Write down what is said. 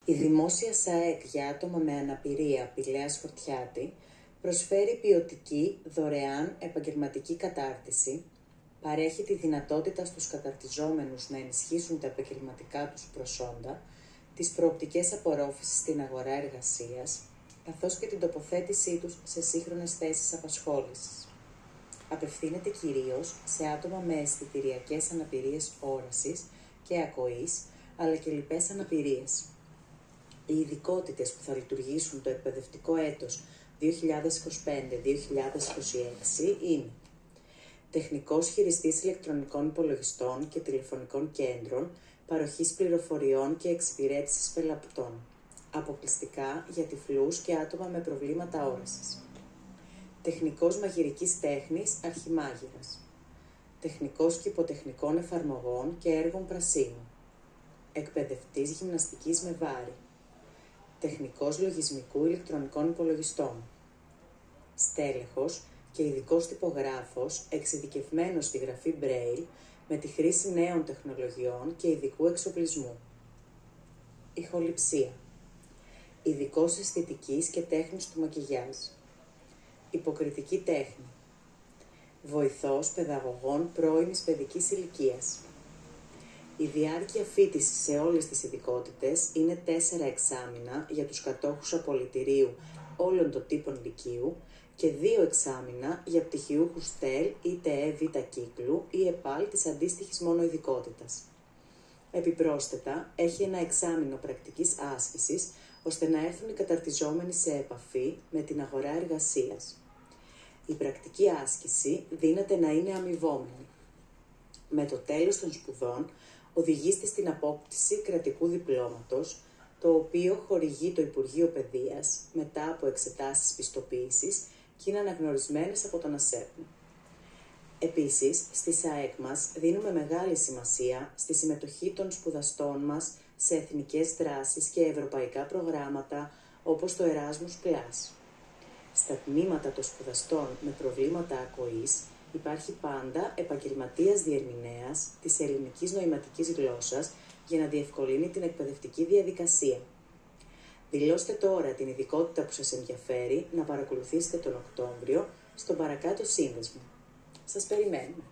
Η Δημόσια ΣΑΕΚ για άτομα με αναπηρία Πηλαίας Χορτιάτη προσφέρει ποιοτική, δωρεάν επαγγελματική κατάρτιση, παρέχει τη δυνατότητα στους καταρτιζόμενους να ενισχύσουν τα επαγγελματικά τους προσόντα, τις προοπτικές απορρόφησης στην αγορά εργασίας, καθώς και την τοποθέτησή τους σε σύγχρονες θέσεις απασχόλησης. Απευθύνεται κυρίως σε άτομα με αισθητηριακές αναπηρίες όρασης και ακοής, αλλά και λοιπές αναπηρίες. Οι ειδικότητες που θα λειτουργήσουν το εκπαιδευτικό έτος 2025-2026 είναι τεχνικός χειριστής ηλεκτρονικών υπολογιστών και τηλεφωνικών κέντρων, παροχής πληροφοριών και εξυπηρέτησης πελατών, αποκλειστικά για τυφλούς και άτομα με προβλήματα όρασης. Τεχνικός μαγειρικής τέχνης αρχιμάγειρας. Τεχνικός κηποτεχνικών εφαρμογών και έργων πρασίνου. Εκπαιδευτής γυμναστικής με βάρη. Τεχνικός λογισμικού ηλεκτρονικών υπολογιστών. Στέλεχος και ειδικός τυπογράφος εξειδικευμένος στη γραφή Braille με τη χρήση νέων τεχνολογιών και ειδικού εξοπλισμού. Ηχοληψία. Ειδικός αισθητικής και τέχνης του μακιγιάζ. Υποκριτική τέχνη. Βοηθός παιδαγωγών πρώιμης παιδικής ηλικίας. Η διάρκεια φοιτησης σε όλες τις ειδικότητες είναι 4 εξάμηνα για τους κατόχους απολυτηρίου όλων των τύπων λυκείου και 2 εξάμηνα για πτυχιούχους ΤΕΛ ή ΤΕΕ Β κύκλου ή ΕΠΑΛ της αντίστοιχης μόνο ειδικότητας. Επιπρόσθετα, έχει 1 εξάμηνο πρακτικής άσκησης, ώστε να έρθουν οι καταρτιζόμενοι σε επαφή με την αγορά εργασίας. Η πρακτική άσκηση δύναται να είναι αμοιβόμενη. Με το τέλος των σπουδών, οδηγείστε στην απόκτηση κρατικού διπλώματος, το οποίο χορηγεί το Υπουργείο Παιδείας μετά από εξετάσεις πιστοποίησης και είναι αναγνωρισμένες από τον ΑΣΕΠ. Επίσης, στη ΣΑΕΚ μας δίνουμε μεγάλη σημασία στη συμμετοχή των σπουδαστών μας σε εθνικές δράσεις και ευρωπαϊκά προγράμματα όπως το Erasmus+. Στα τμήματα των σπουδαστών με προβλήματα ακοής υπάρχει πάντα επαγγελματίας διερμηνέας της ελληνικής νοηματικής γλώσσας για να διευκολύνει την εκπαιδευτική διαδικασία. Δηλώστε τώρα την ειδικότητα που σας ενδιαφέρει να παρακολουθήσετε τον Οκτώβριο στον παρακάτω σύνδεσμο. Σας περιμένουμε.